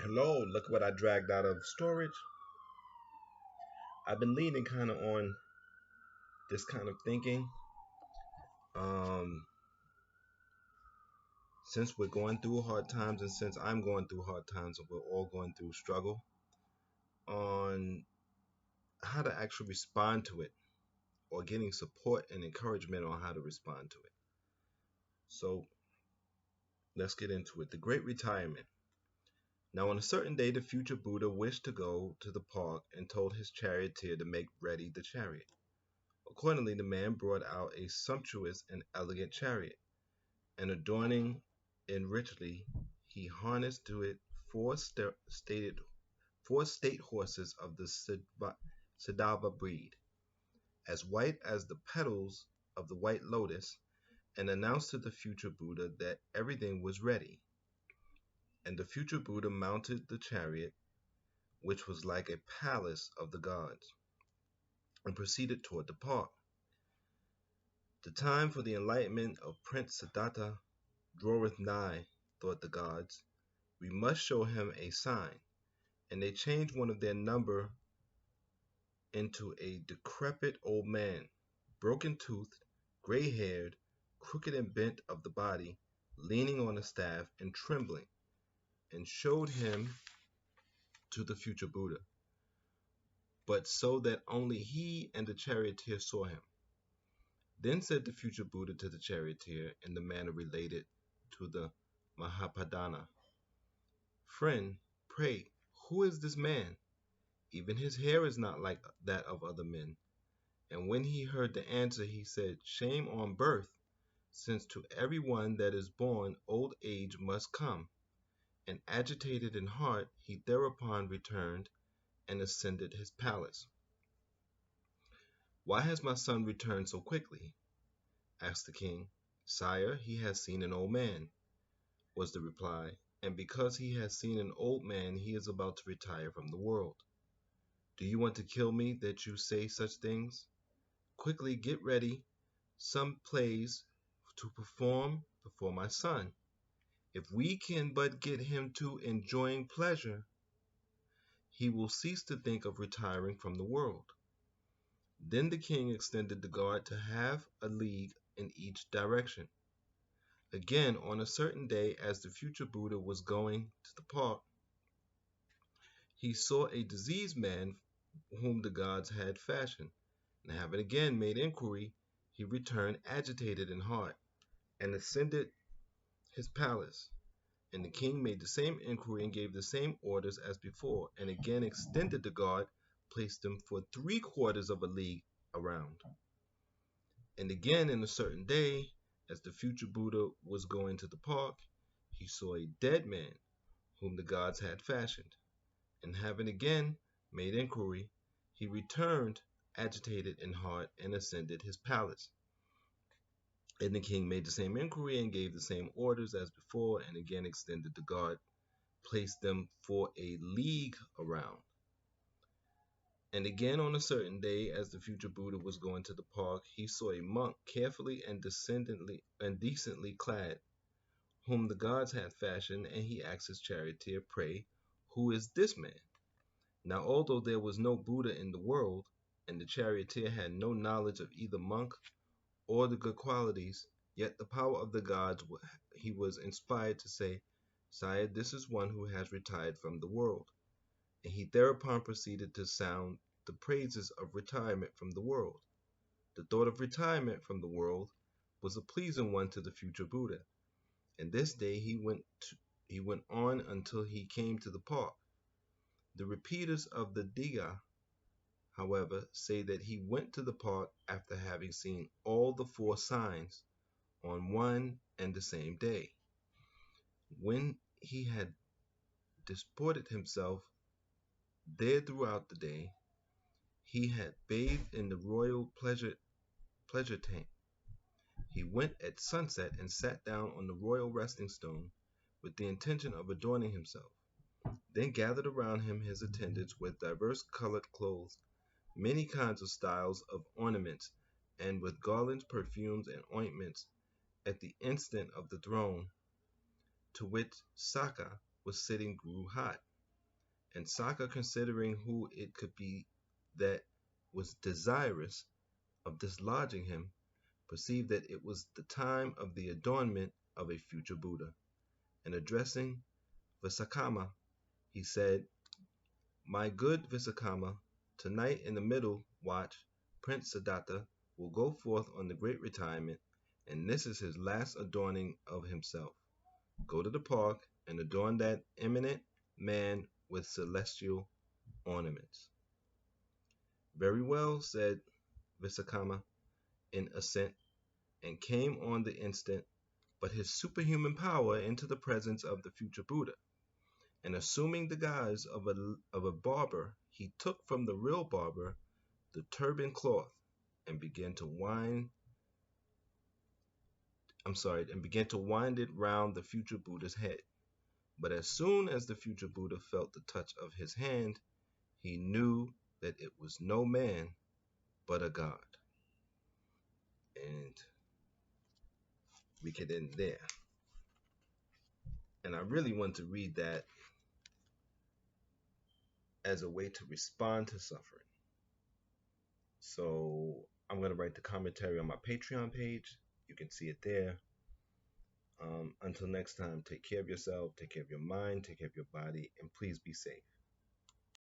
Hello, look what I dragged out of storage. I've been leaning kind of on this kind of thinking. Um, since we're going through hard times, and since I'm going through hard times, and we're all going through struggle, on how to actually respond to it, or getting support and encouragement on how to respond to it. So let's get into it. The Great Retirement. Now, on a certain day, the future Buddha wished to go to the park and told his charioteer to make ready the chariot. Accordingly, the man brought out a sumptuous and elegant chariot, and adorning it richly, he harnessed to it four state horses of the Siddhava breed, as white as the petals of the white lotus, and announced to the future Buddha that everything was ready. And the future Buddha mounted the chariot, which was like a palace of the gods, and proceeded toward the park. The time for the enlightenment of Prince Siddhartha draweth nigh, thought the gods. We must show him a sign. And they changed one of their number into a decrepit old man, broken toothed, gray haired, crooked and bent of the body, leaning on a staff and trembling, and showed him to the future Buddha, but so that only he and the charioteer saw him. Then said the future Buddha to the charioteer in the manner related to the Mahapadana, Friend, pray, who is this man? Even his hair is not like that of other men. And when he heard the answer, he said, Shame on birth, since to every one that is born old age must come. And agitated in heart, he thereupon returned and ascended his palace. Why has my son returned so quickly? Asked the king. Sire, he has seen an old man, was the reply, and because he has seen an old man, he is about to retire from the world. Do you want to kill me that you say such things? Quickly get ready some plays to perform before my son. If we can but get him to enjoying pleasure, he will cease to think of retiring from the world. Then the king extended the guard to half a league in each direction. Again, on a certain day, as the future Buddha was going to the park, he saw a diseased man whom the gods had fashioned, and having again made inquiry, he returned agitated in heart, and ascended his palace. And the king made the same inquiry and gave the same orders as before, and again extended the guard, placed them for 3/4 of a league around. And again, in a certain day, as the future Buddha was going to the park, he saw a dead man whom the gods had fashioned. And having again made inquiry, he returned agitated in heart and ascended his palace. And the king made the same inquiry and gave the same orders as before, and again extended the guard, placed them for a league around. And again on a certain day, as the future Buddha was going to the park, he saw a monk carefully and decently clad, whom the gods had fashioned, and he asked his charioteer, Pray, who is this man? Now although there was no Buddha in the world, and the charioteer had no knowledge of either monk or the good qualities, yet the power of the gods, he was inspired to say, Sire, this is one who has retired from the world. And he thereupon proceeded to sound the praises of retirement from the world. The thought of retirement from the world was a pleasing one to the future Buddha, and this day he went on until he came to the park. The repeaters of the Digha, however, say that he went to the park after having seen all the four signs on one and the same day. When he had disported himself there throughout the day, he had bathed in the royal pleasure tank. He went at sunset and sat down on the royal resting stone with the intention of adorning himself. Then gathered around him his attendants with diverse colored clothes, many kinds of styles of ornaments, and with garlands, perfumes, and ointments at the instant of the throne, to wit, Saka, was sitting grew hot, and Sokka, considering who it could be that was desirous of dislodging him, perceived that it was the time of the adornment of a future Buddha, and addressing Visakama, he said, "My good Visakama, tonight in the middle watch, Prince Siddhartha will go forth on the great retirement, and this is his last adorning of himself. Go to the park and adorn that eminent man with celestial ornaments." "Very well," said Visakama in assent, and came on the instant but his superhuman power into the presence of the future Buddha, and assuming the guise of a barber, he took from the real barber the turban cloth and began to wind it round the future Buddha's head. But as soon as the future Buddha felt the touch of his hand, he knew that it was no man but a god. And we could end there. And I really want to read that as a way to respond to suffering. So I'm going to write the commentary on my Patreon page. You can see it there. Until next time, take care of yourself, take care of your mind, take care of your body, and please be safe.